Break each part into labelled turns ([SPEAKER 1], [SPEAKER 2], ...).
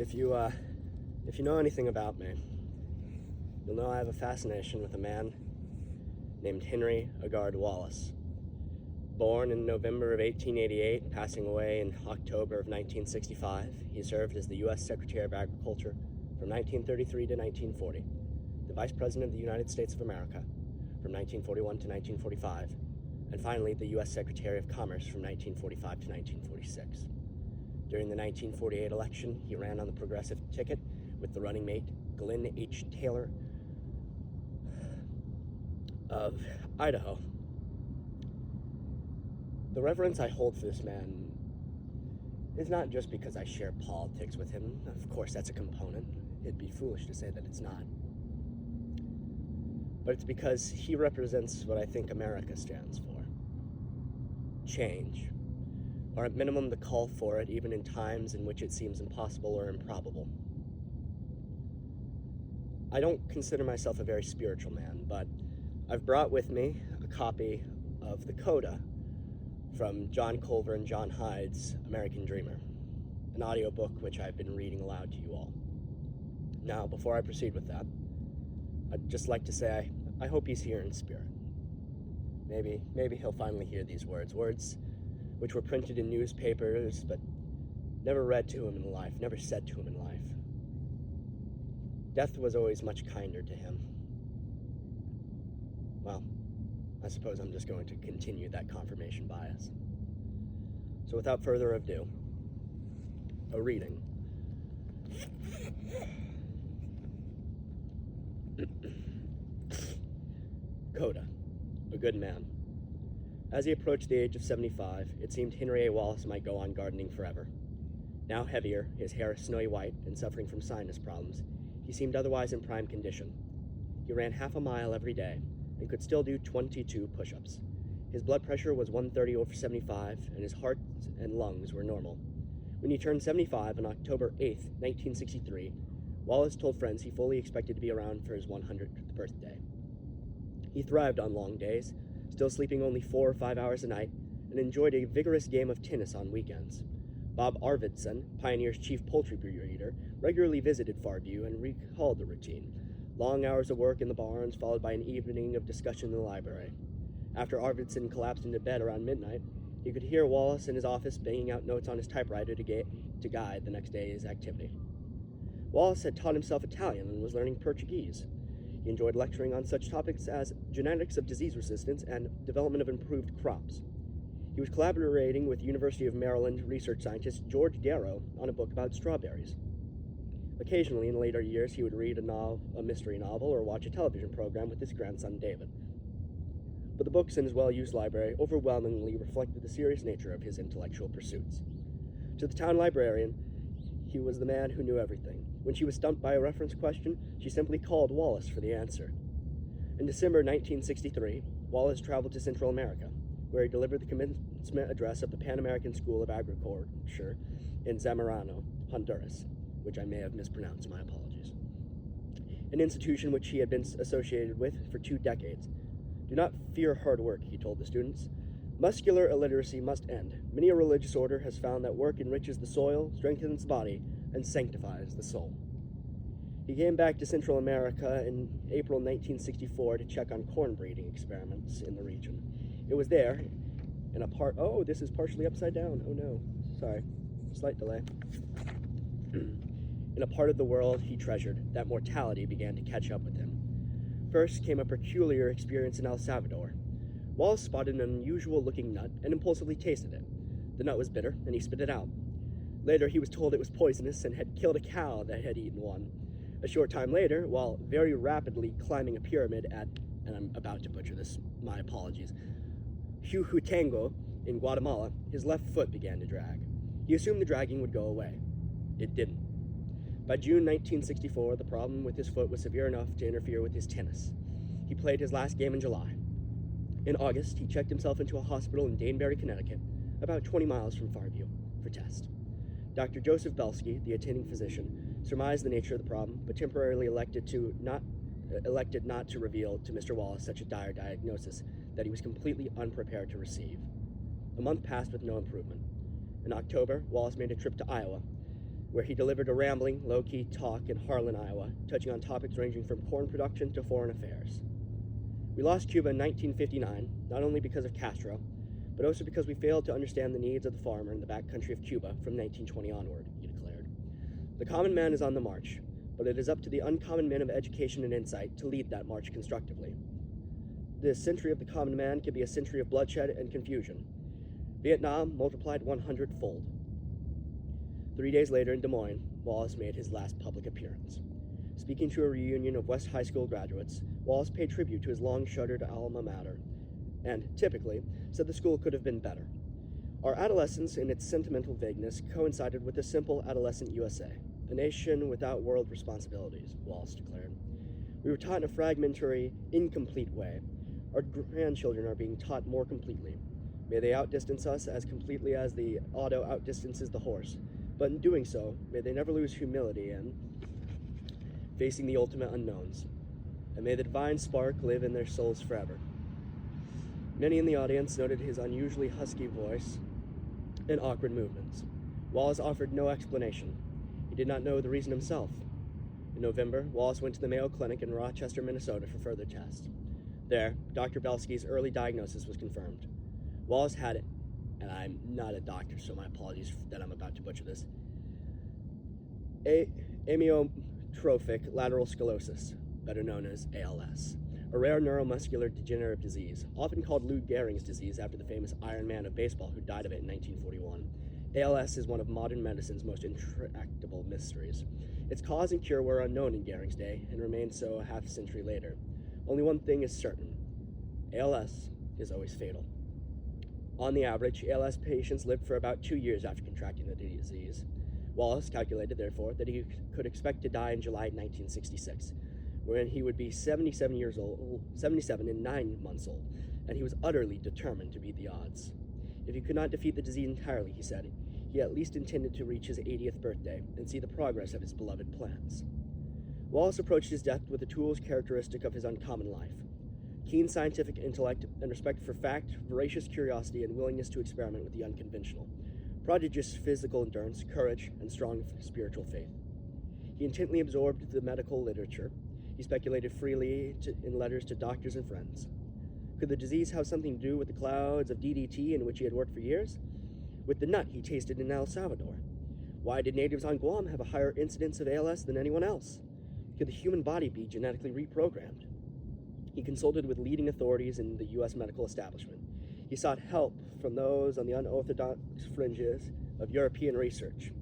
[SPEAKER 1] If you know anything about me, you'll know I have a fascination with a man named Henry Wallace. Born in November of 1888, passing away in October of 1965, he served as the U.S. Secretary of Agriculture from 1933 to 1940, the Vice President of the United States of America from 1941 to 1945, and finally the U.S. Secretary of Commerce from 1945 to 1946. During the 1948 election, he ran on the Progressive ticket with the running mate Glenn H. Taylor of Idaho. The reverence I hold for this man is not just because I share politics with him. Of course, that's a component. It'd be foolish to say that it's not. But it's because he represents what I think America stands for. Change. Or at minimum the call for it, even in times in which it seems impossible or improbable. I don't consider myself a very spiritual man, but I've brought with me a copy of the Coda from John Culver and John Hyde's American Dreamer, an audiobook which I've been reading aloud to you all. Now, before I proceed with that, I'd just like to say I hope he's here in spirit. Maybe he'll finally hear these words which were printed in newspapers, but never read to him in life, never said to him in life. Death was always much kinder to him. Well, I suppose I'm just going to continue that confirmation bias. So without further ado, a reading. Coda, a good man. As he approached the age of 75, it seemed Henry A. Wallace might go on gardening forever. Now heavier, his hair snowy white, and suffering from sinus problems, he seemed otherwise in prime condition. He ran half a mile every day, and could still do 22 push-ups. His blood pressure was 130/75, and his heart and lungs were normal. When he turned 75 on October 8, 1963, Wallace told friends he fully expected to be around for his 100th birthday. He thrived on long days, still sleeping only 4 or 5 hours a night, and enjoyed a vigorous game of tennis on weekends. Bob Arvidson, Pioneer's chief poultry breeder, regularly visited Farview and recalled the routine. Long hours of work in the barns, followed by an evening of discussion in the library. After Arvidson collapsed into bed around midnight, he could hear Wallace in his office banging out notes on his typewriter to guide the next day's activity. Wallace had taught himself Italian and was learning Portuguese. He enjoyed lecturing on such topics as genetics of disease resistance and development of improved crops. He was collaborating with University of Maryland research scientist George Darrow on a book about strawberries. Occasionally, in later years, he would read a mystery novel or watch a television program with his grandson David. But the books in his well-used library overwhelmingly reflected the serious nature of his intellectual pursuits. To the town librarian, he was the man who knew everything. When she was stumped by a reference question, she simply called Wallace for the answer. In December 1963, Wallace traveled to Central America, where he delivered the commencement address of the Pan American School of Agriculture in Zamorano, Honduras, which I may have mispronounced, my apologies. An institution which he had been associated with for 2 decades. Do not fear hard work, he told the students. Muscular illiteracy must end. Many a religious order has found that work enriches the soil, strengthens the body, and sanctifies the soul. He came back to Central America in April 1964 to check on corn breeding experiments in the region. It was there, in a part... Oh, this is partially upside down. Oh no, sorry. Slight delay. In a part of the world he treasured, that mortality began to catch up with him. First came a peculiar experience in El Salvador. Wallace spotted an unusual-looking nut and impulsively tasted it. The nut was bitter, and he spit it out. Later, he was told it was poisonous and had killed a cow that had eaten one. A short time later, while very rapidly climbing a pyramid at, and I'm about to butcher this, my apologies, Huehuetenango in Guatemala, his left foot began to drag. He assumed the dragging would go away. It didn't. By June 1964, the problem with his foot was severe enough to interfere with his tennis. He played his last game in July. In August, he checked himself into a hospital in Danbury, Connecticut, about 20 miles from Farview, for test. Dr. Joseph Belsky, the attending physician, surmised the nature of the problem, but temporarily elected not to reveal to Mr. Wallace such a dire diagnosis that he was completely unprepared to receive. A month passed with no improvement. In October, Wallace made a trip to Iowa, where he delivered a rambling, low-key talk in Harlan, Iowa, touching on topics ranging from corn production to foreign affairs. We lost Cuba in 1959, not only because of Castro, but also because we failed to understand the needs of the farmer in the backcountry of Cuba from 1920 onward, he declared. The common man is on the march, but it is up to the uncommon men of education and insight to lead that march constructively. This century of the common man could be a century of bloodshed and confusion. Vietnam multiplied 100-fold. 3 days later in Des Moines, Wallace made his last public appearance. Speaking to a reunion of West High School graduates, Wallace paid tribute to his long-shuttered alma mater, and, typically, said the school could have been better. Our adolescence, in its sentimental vagueness, coincided with the simple adolescent USA, a nation without world responsibilities, Wallace declared. We were taught in a fragmentary, incomplete way. Our grandchildren are being taught more completely. May they outdistance us as completely as the auto outdistances the horse, but in doing so, may they never lose humility in facing the ultimate unknowns, and may the divine spark live in their souls forever. Many in the audience noted his unusually husky voice and awkward movements. Wallace offered no explanation. He did not know the reason himself. In November, Wallace went to the Mayo Clinic in Rochester, Minnesota for further tests. There, Dr. Belsky's early diagnosis was confirmed. Wallace had it, and I'm not a doctor, so my apologies that I'm about to butcher this, amyotrophic lateral sclerosis, better known as ALS, a rare neuromuscular degenerative disease, often called Lou Gehrig's disease after the famous Iron Man of baseball who died of it in 1941. ALS is one of modern medicine's most intractable mysteries. Its cause and cure were unknown in Gehrig's day and remained so a half-century later. Only one thing is certain: ALS is always fatal. On the average, ALS patients lived for about 2 years after contracting the disease. Wallace calculated, therefore, that he could expect to die in July 1966, when he would be 77 and 9 months old, and he was utterly determined to beat the odds. If he could not defeat the disease entirely, he said, he at least intended to reach his 80th birthday and see the progress of his beloved plans. Wallace approached his death with the tools characteristic of his uncommon life: keen scientific intellect and respect for fact, voracious curiosity, and willingness to experiment with the unconventional, prodigious physical endurance, courage, and strong spiritual faith. He intently absorbed the medical literature. He speculated freely in letters to doctors and friends. Could the disease have something to do with the clouds of DDT in which he had worked for years? With the nut he tasted in El Salvador? Why did natives on Guam have a higher incidence of ALS than anyone else? Could the human body be genetically reprogrammed? He consulted with leading authorities in the U.S. medical establishment. He sought help from those on the unorthodox fringes of European research.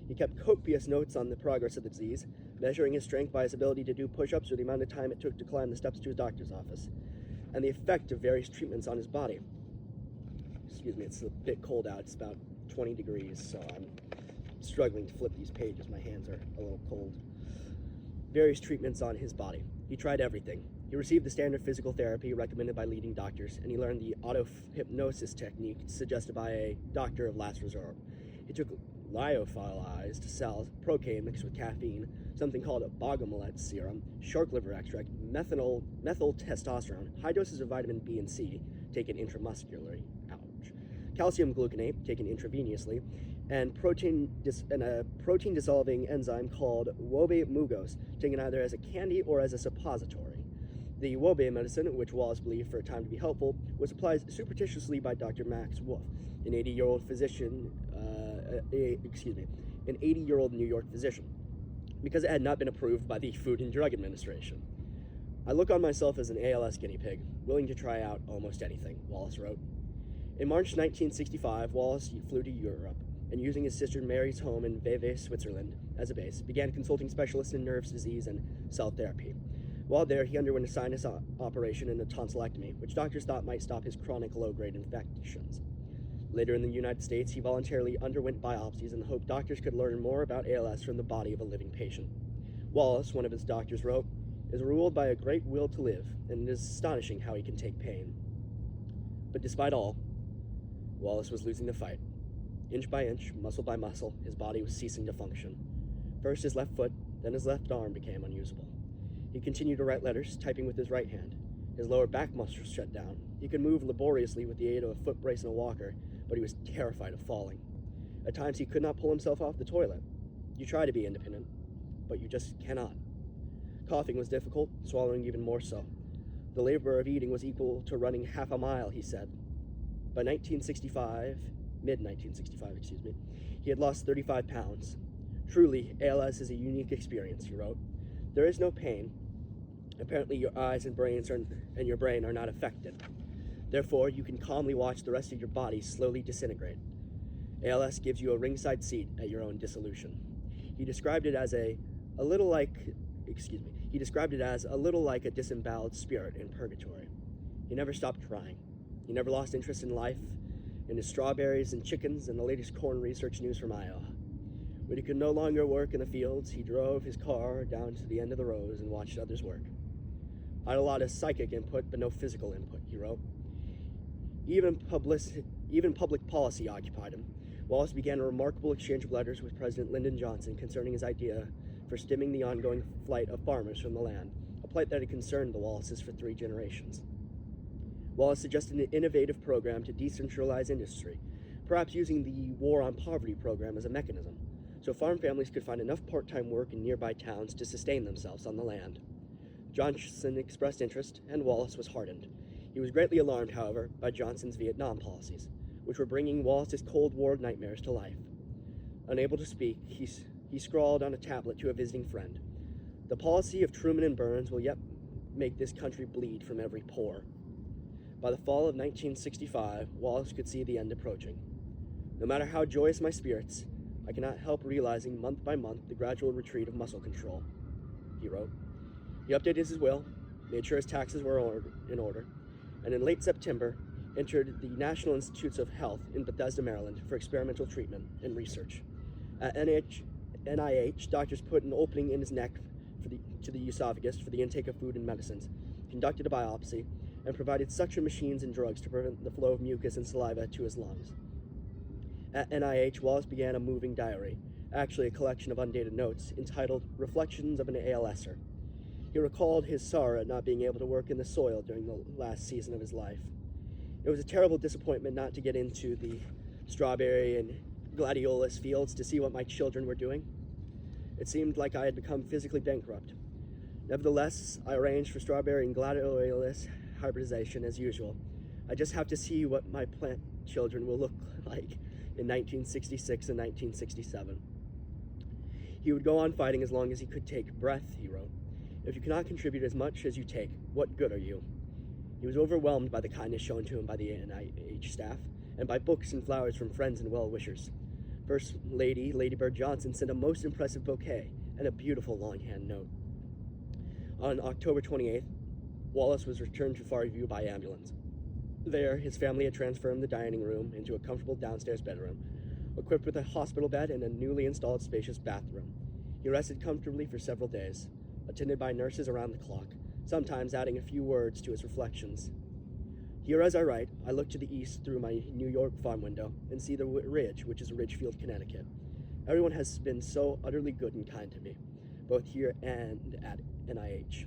[SPEAKER 1] He kept copious notes on the progress of the disease, measuring his strength by his ability to do push-ups or the amount of time it took to climb the steps to his doctor's office, and the effect of various treatments on his body. Excuse me, it's a bit cold out. It's about 20 degrees, so I'm struggling to flip these pages. My hands are a little cold. Various treatments on his body. He tried everything. He received the standard physical therapy recommended by leading doctors, and he learned the auto-hypnosis technique suggested by a doctor of last resort. He took lyophilized cells, procaine mixed with caffeine, something called bogomolette serum, shark liver extract, methyl testosterone, high doses of vitamin B and C taken intramuscularly, calcium gluconate taken intravenously, and a protein-dissolving enzyme called wobe mugos, taken either as a candy or as a suppository. The wobe medicine, which Wallace believed for a time to be helpful, was applied superstitiously by Dr. Max Wolff, an 80-year-old New York physician, because it had not been approved by the Food and Drug Administration. I look on myself as an ALS guinea pig, willing to try out almost anything, Wallace wrote. In March 1965, Wallace flew to Europe, and using his sister Mary's home in Vevey, Switzerland, as a base, began consulting specialists in nerves disease and cell therapy. While there, he underwent a sinus operation and a tonsillectomy, which doctors thought might stop his chronic low-grade infections. Later in the United States, he voluntarily underwent biopsies in the hope doctors could learn more about ALS from the body of a living patient. Wallace, one of his doctors, wrote, is ruled by a great will to live, and it is astonishing how he can take pain. But despite all, Wallace was losing the fight. Inch by inch, muscle by muscle, his body was ceasing to function. First his left foot, then his left arm became unusable. He continued to write letters, typing with his right hand. His lower back muscles shut down. He could move laboriously with the aid of a foot brace and a walker, but he was terrified of falling. At times he could not pull himself off the toilet. You try to be independent, but you just cannot. Coughing was difficult, swallowing even more so. The labor of eating was equal to running half a mile, he said. By mid-1965, he had lost 35 pounds. Truly, ALS is a unique experience, he wrote. There is no pain. Apparently your eyes and your brain are not affected. Therefore, you can calmly watch the rest of your body slowly disintegrate. ALS gives you a ringside seat at your own dissolution. He described it as a little like a disemboweled spirit in purgatory. He never stopped trying. He never lost interest in life, in his strawberries and chickens, and the latest corn research news from Iowa. When he could no longer work in the fields, he drove his car down to the end of the rows and watched others work. I had a lot of psychic input, but no physical input, he wrote. Even public policy occupied him. Wallace began a remarkable exchange of letters with President Lyndon Johnson concerning his idea for stemming the ongoing flight of farmers from the land, a plight that had concerned the Wallaces for 3 generations. Wallace suggested an innovative program to decentralize industry, perhaps using the War on Poverty program as a mechanism, so farm families could find enough part-time work in nearby towns to sustain themselves on the land. Johnson expressed interest, and Wallace was heartened. He was greatly alarmed, however, by Johnson's Vietnam policies, which were bringing Wallace's Cold War nightmares to life. Unable to speak, he scrawled on a tablet to a visiting friend, "The policy of Truman and Burns will yet make this country bleed from every pore." By the fall of 1965, Wallace could see the end approaching. "No matter how joyous my spirits, I cannot help realizing month by month the gradual retreat of muscle control," he wrote. He updated his will, made sure his taxes were in order, and in late September entered the National Institutes of Health in Bethesda, Maryland for experimental treatment and research. At NIH, doctors put an opening in his neck to the esophagus for the intake of food and medicines, conducted a biopsy, and provided suction machines and drugs to prevent the flow of mucus and saliva to his lungs. At NIH, Wallace began a moving diary, actually a collection of undated notes, entitled Reflections of an ALSer. He recalled his sorrow at not being able to work in the soil during the last season of his life. It was a terrible disappointment not to get into the strawberry and gladiolus fields to see what my children were doing. It seemed like I had become physically bankrupt. Nevertheless, I arranged for strawberry and gladiolus hybridization as usual. I just have to see what my plant children will look like in 1966 and 1967. He would go on fighting as long as he could take breath, he wrote. If you cannot contribute as much as you take, what good are you? He was overwhelmed by the kindness shown to him by the NIH staff, and by books and flowers from friends and well-wishers. First Lady, Lady Bird Johnson, sent a most impressive bouquet and a beautiful longhand note. On October 28th, Wallace was returned to Farview by ambulance. There, his family had transformed the dining room into a comfortable downstairs bedroom, equipped with a hospital bed and a newly installed spacious bathroom. He rested comfortably for several days, attended by nurses around the clock, sometimes adding a few words to his reflections. Here as I write, I look to the east through my New York farm window and see the ridge, which is Ridgefield, Connecticut. Everyone has been so utterly good and kind to me, both here and at NIH.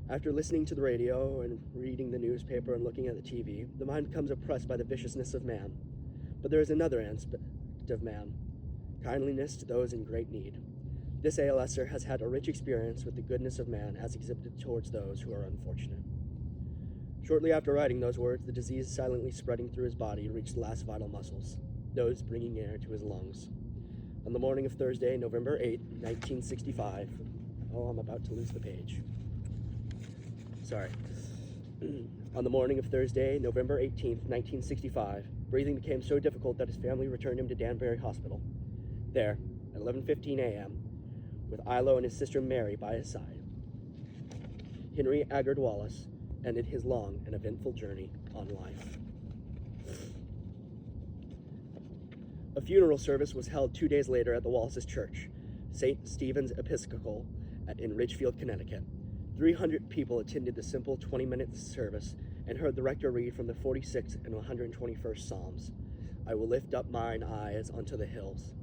[SPEAKER 1] After listening to the radio and reading the newspaper and looking at the TV, the mind becomes oppressed by the viciousness of man. But there is another aspect of man, kindliness to those in great need. This ALSer has had a rich experience with the goodness of man as exhibited towards those who are unfortunate. Shortly after writing those words, the disease silently spreading through his body reached the last vital muscles, those bringing air to his lungs. On the morning of Thursday, November 8, 1965, I'm about to lose the page. Sorry. On the morning of Thursday, November 18th, 1965, breathing became so difficult that his family returned him to Danbury Hospital. There, at 11:15 a.m., with Ilo and his sister Mary by his side, Henry Aggard Wallace ended his long and eventful journey on life. A funeral service was held 2 days later at the Wallace's church, St. Stephen's Episcopal, in Ridgefield, Connecticut. 300 people attended the simple 20-minute service and heard the rector read from the 46th and 121st Psalms. I will lift up mine eyes unto the hills.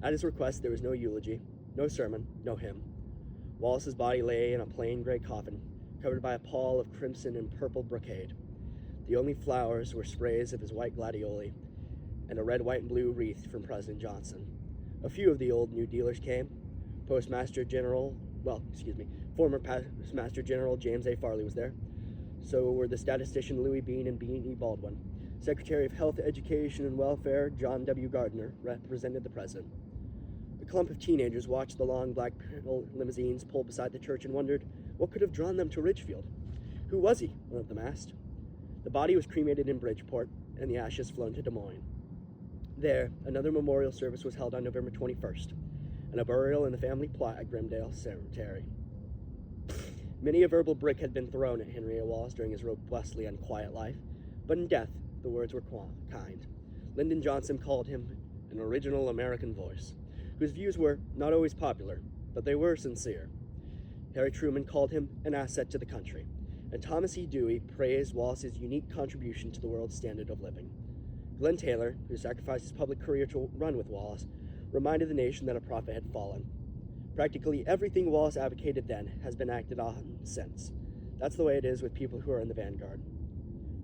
[SPEAKER 1] At his request, there was no eulogy, no sermon, no hymn. Wallace's body lay in a plain gray coffin, covered by a pall of crimson and purple brocade. The only flowers were sprays of his white gladioli and a red, white, and blue wreath from President Johnson. A few of the old New Dealers came. Former Postmaster General James A. Farley was there. So were the statistician Louis Bean and Bean E. Baldwin. Secretary of Health, Education, and Welfare John W. Gardner represented the president. A clump of teenagers watched the long black limousines pull beside the church and wondered what could have drawn them to Ridgefield. Who was he? One of them asked. The body was cremated in Bridgeport, and the ashes flown to Des Moines. There, another memorial service was held on November 21st, and a burial in the family plot at Grimdale Cemetery. Many a verbal brick had been thrown at Henry A. Wallace during his robustly unquiet life, but in death, the words were kind. Lyndon Johnson called him an original American voice, whose views were not always popular, but they were sincere. Harry Truman called him an asset to the country, and Thomas E. Dewey praised Wallace's unique contribution to the world's standard of living. Glenn Taylor, who sacrificed his public career to run with Wallace, reminded the nation that a prophet had fallen. Practically everything Wallace advocated then has been acted on since. That's the way it is with people who are in the vanguard.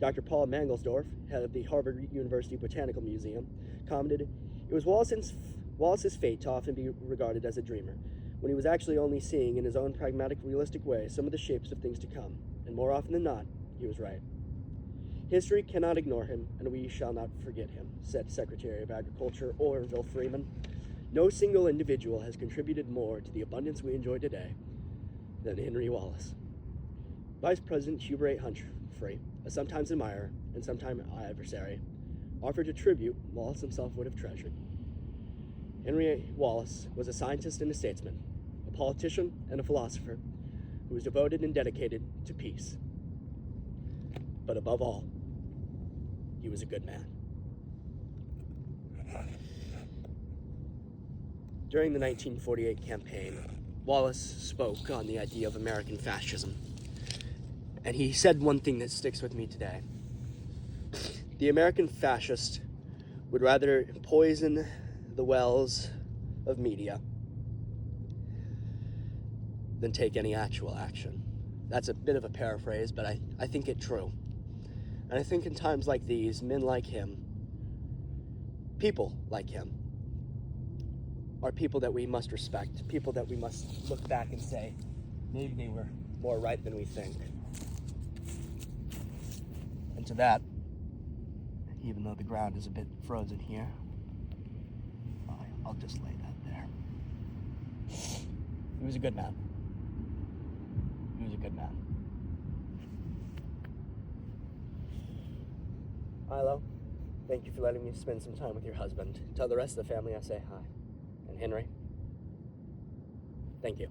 [SPEAKER 1] Dr. Paul Mangelsdorf, head of the Harvard University Botanical Museum, commented, "It was Wallace's fate to often be regarded as a dreamer, when he was actually only seeing in his own pragmatic, realistic way some of the shapes of things to come, and more often than not, he was right. History cannot ignore him, and we shall not forget him," said Secretary of Agriculture Orville Freeman. "No single individual has contributed more to the abundance we enjoy today than Henry Wallace." Vice President Hubert A. Humphrey, a sometimes admirer and sometimes adversary, offered a tribute Wallace himself would have treasured. Henry A. Wallace was a scientist and a statesman, a politician and a philosopher who was devoted and dedicated to peace. But above all, he was a good man. During the 1948 campaign, Wallace spoke on the idea of American fascism, and he said one thing that sticks with me today. The American fascist would rather poison the wells of media than take any actual action. That's a bit of a paraphrase, but I think it true. And I think in times like these, men like him, people like him, are people that we must respect, people that we must look back and say, maybe they were more right than we think. And to that, even though the ground is a bit frozen here, I'll just lay that there. He was a good man. He was a good man. Milo, thank you for letting me spend some time with your husband. Tell the rest of the family I say hi. And Henry, thank you.